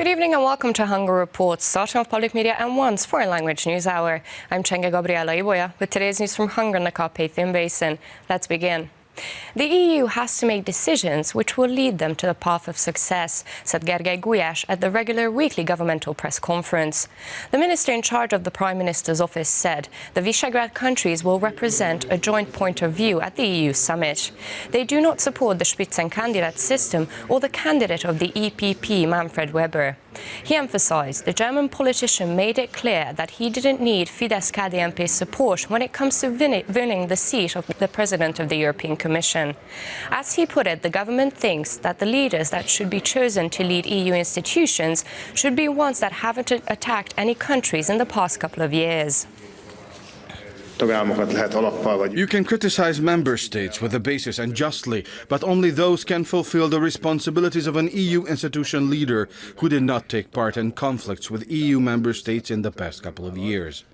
Good evening and welcome to Hungary Reports, starting off public media and one's foreign language news hour. I'm Csenge Gabriela Ibolya with today's news from Hungary and the Carpathian Basin. Let's begin. The EU has to make decisions which will lead them to the path of success, said Gergely Gulyás at the regular weekly governmental press conference. The minister in charge of the Prime Minister's office said the Visegrad countries will represent a joint point of view at the EU summit. They do not support the Spitzenkandidat system or the candidate of the EPP, Manfred Weber. He emphasized the German politician made it clear that he didn't need Fidesz-KDNP's support when it comes to winning the seat of the President of the European Commission. As he put it, the government thinks that the leaders that should be chosen to lead EU institutions should be ones that haven't attacked any countries in the past couple of years. You can criticize member states with a basis and justly, but only those can fulfill the responsibilities of an EU institution leader who did not take part in conflicts with EU member states in the past couple of years.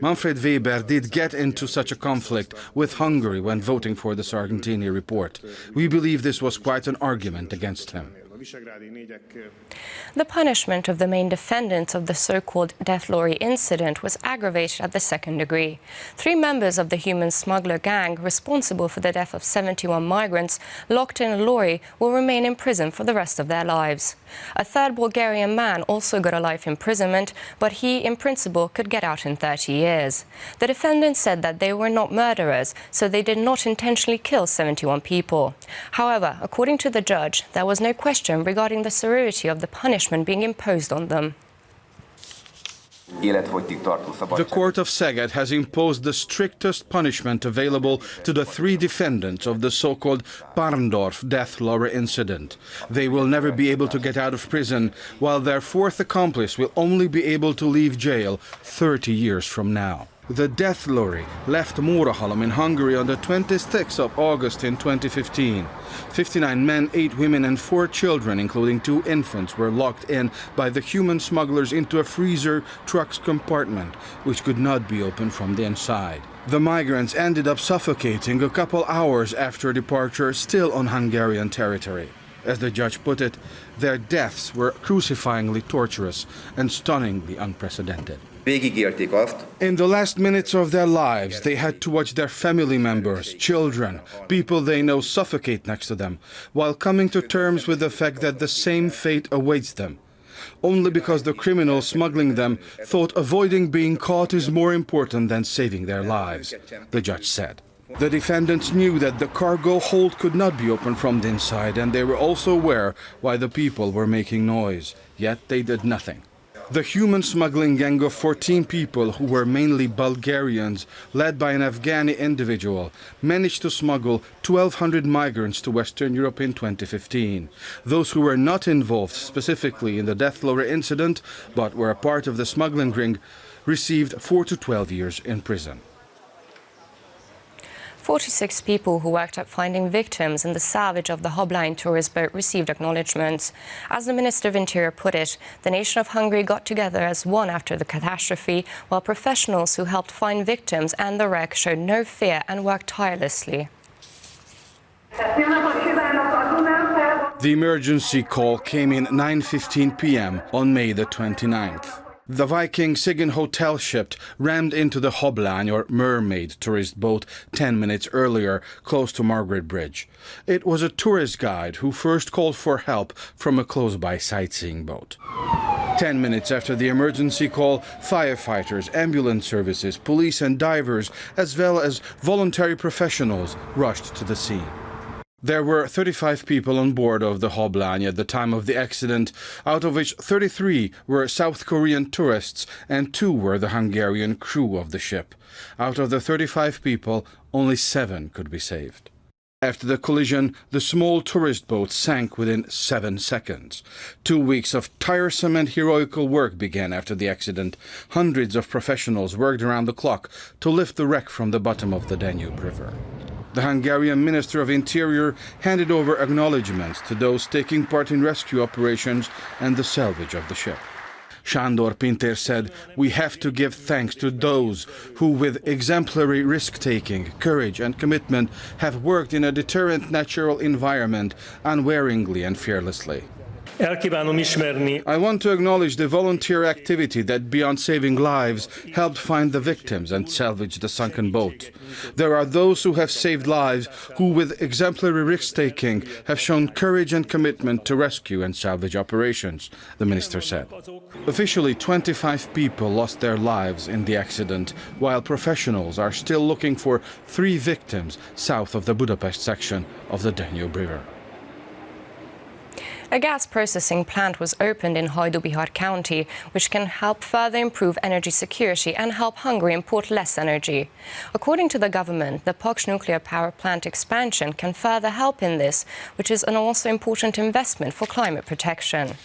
Manfred Weber did get into such a conflict with Hungary when voting for the Sargentini report. We believe this was quite an argument against him. The punishment of the main defendants of the so-called death lorry incident was aggravated at the second degree. 3 members of the human smuggler gang responsible for the death of 71 migrants locked in a lorry will remain in prison for the rest of their lives. A third Bulgarian man also got a life imprisonment, but he, in principle, could get out in 30 years. The defendants said that they were not murderers, so they did not intentionally kill 71 people. However, according to the judge, there was no question regarding the severity of the punishment being imposed on them. The court of Szeged has imposed the strictest punishment available to the 3 defendants of the so-called Parndorf death lorry incident. They will never be able to get out of prison, while their 4th accomplice will only be able to leave jail 30 years from now. The death lorry left Mórahalom in Hungary on the 26th of August in 2015. 59 men, 8 women and 4 children, including 2 infants, were locked in by the human smugglers into a freezer truck's compartment, which could not be opened from the inside. The migrants ended up suffocating a couple hours after departure, still on Hungarian territory. As the judge put it, their deaths were crucifyingly torturous and stunningly unprecedented. In the last minutes of their lives, they had to watch their family members, children, people they know suffocate next to them, while coming to terms with the fact that the same fate awaits them. Only because the criminals smuggling them thought avoiding being caught is more important than saving their lives, the judge said. The defendants knew that the cargo hold could not be opened from the inside, and they were also aware why the people were making noise, yet they did nothing. The human smuggling gang of 14 people, who were mainly Bulgarians, led by an Afghani individual, managed to smuggle 1,200 migrants to Western Europe in 2015. Those who were not involved specifically in the death lorry incident, but were a part of the smuggling ring, received 4 to 12 years in prison. 46 people who worked at finding victims in the salvage of the Hobline tourist boat received acknowledgements. As the Minister of Interior put it, the nation of Hungary got together as one after the catastrophe, while professionals who helped find victims and the wreck showed no fear and worked tirelessly. The emergency call came in 9:15 p.m. on May the 29th. The Viking Sigyn hotel ship rammed into the Hoblány, or mermaid, tourist boat 10 minutes earlier, close to Margaret Bridge. It was a tourist guide who first called for help from a close-by sightseeing boat. 10 minutes after the emergency call, firefighters, ambulance services, police and divers, as well as voluntary professionals, rushed to the scene. There were 35 people on board of the Hoblány at the time of the accident, out of which 33 were South Korean tourists and 2 were the Hungarian crew of the ship. Out of the 35 people, only 7 could be saved. After the collision, the small tourist boat sank within 7 seconds. 2 weeks of tiresome and heroical work began after the accident. Hundreds of professionals worked around the clock to lift the wreck from the bottom of the Danube River. The Hungarian Minister of Interior handed over acknowledgements to those taking part in rescue operations and the salvage of the ship. Sándor Pintér said, "We have to give thanks to those who, with exemplary risk-taking, courage and commitment, have worked in a deterrent natural environment unwaveringly and fearlessly." El kívánom ismerni. I want to acknowledge the volunteer activity that, beyond saving lives, helped find the victims and salvage the sunken boat. There are those who have saved lives who, with exemplary risk-taking, have shown courage and commitment to rescue and salvage operations, the minister said. Officially, 25 people lost their lives in the accident, while professionals are still looking for 3 victims south of the Budapest section of the Danube River. A gas processing plant was opened in Híradó County, which can help further improve energy security and help Hungary import less energy. According to the government, the PAKS nuclear power plant expansion can further help in this, which is an also important investment for climate protection.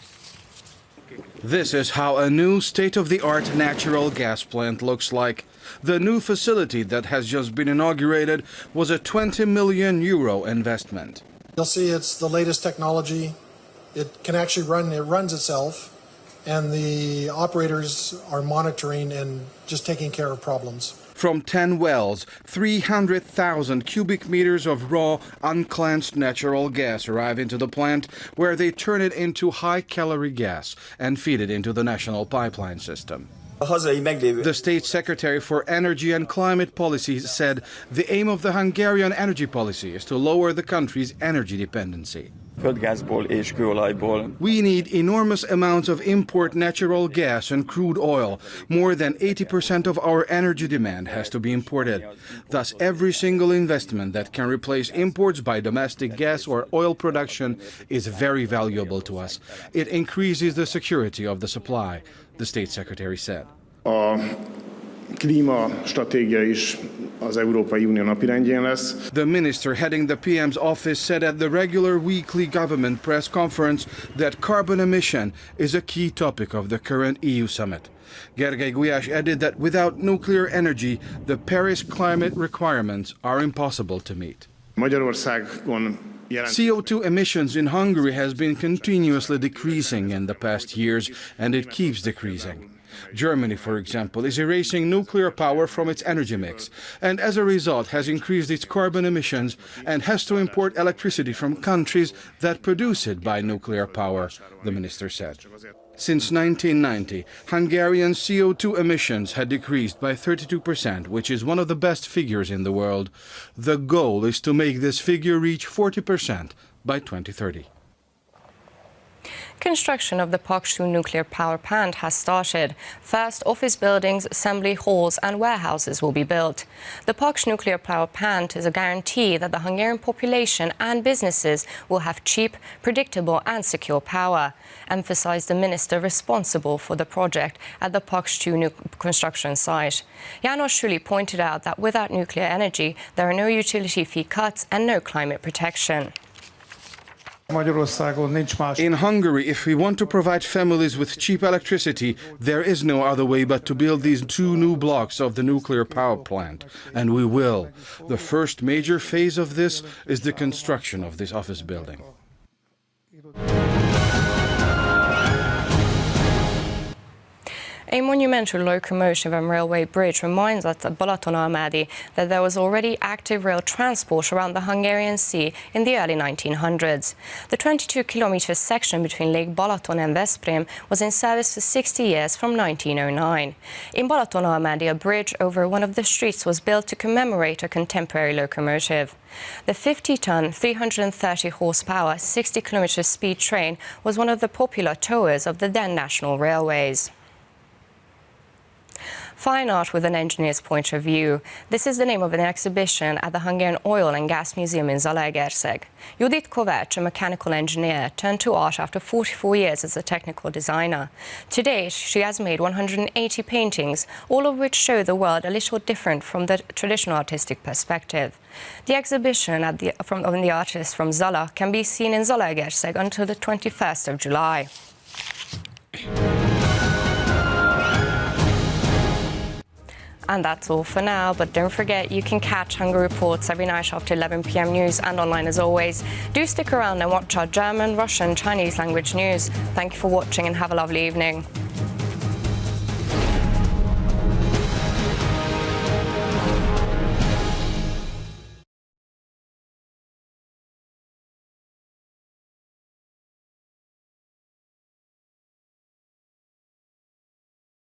This is how a new state-of-the-art natural gas plant looks like. The new facility that has just been inaugurated was a €20 million investment. You'll see it's the latest technology. It can actually runs itself, and the operators are monitoring and just taking care of problems. From 10 wells, 300,000 cubic meters of raw, uncleansed natural gas arrive into the plant, where they turn it into high-calorie gas and feed it into the national pipeline system. The State Secretary for Energy and Climate Policies said the aim of the Hungarian energy policy is to lower the country's energy dependency. We need enormous amounts of import natural gas and crude oil. More than 80% of our energy demand has to be imported. Thus, every single investment that can replace imports by domestic gas or oil production is very valuable to us. It increases the security of the supply, the State Secretary said. Klímastratégia is az Európai Unió napirendjén lesz. The minister heading the PM's office said at the regular weekly government press conference that carbon emission is a key topic of the current EU summit. Gergely Gulyás added that without nuclear energy, the Paris climate requirements are impossible to meet. Magyarországon CO2 emissions in Hungary has been continuously decreasing in the past years, and it keeps decreasing. Germany, for example, is erasing nuclear power from its energy mix, and as a result has increased its carbon emissions and has to import electricity from countries that produce it by nuclear power, the minister said. Since 1990, Hungarian CO2 emissions had decreased by 32%, which is one of the best figures in the world. The goal is to make this figure reach 40% by 2030. Construction of the PAKS nuclear power plant has started. First, office buildings, assembly halls and warehouses will be built. The PAKS nuclear power plant is a guarantee that the Hungarian population and businesses will have cheap, predictable and secure power, emphasized the minister responsible for the project at the PAKS 2 construction site. János Süli pointed out that without nuclear energy, there are no utility fee cuts and no climate protection. In Hungary, if we want to provide families with cheap electricity, there is no other way but to build these 2 new blocks of the nuclear power plant. And we will. The first major phase of this is the construction of this office building. A monumental locomotive and railway bridge reminds us at Balatonalmádi that there was already active rail transport around the Hungarian Sea in the early 1900s. The 22-kilometer section between Lake Balaton and Veszprém was in service for 60 years from 1909. In Balatonalmádi, a bridge over one of the streets was built to commemorate a contemporary locomotive. The 50-ton, 330-horsepower, 60-kilometer speed train was one of the popular towers of the then National Railways. Fine art with an engineer's point of view. This is the name of an exhibition at the Hungarian Oil and Gas Museum in Zalaegerszeg. Judit Kovács, a mechanical engineer, turned to art after 44 years as a technical designer. To date, she has made 180 paintings, all of which show the world a little different from the traditional artistic perspective. The exhibition of the artist from Zala can be seen in Zalaegerszeg until the 21st of July. And that's all for now, but don't forget you can catch Hungary Reports every night after 11 p.m. news and online as always. Do stick around and watch our German, Russian, Chinese language news. Thank you for watching and have a lovely evening.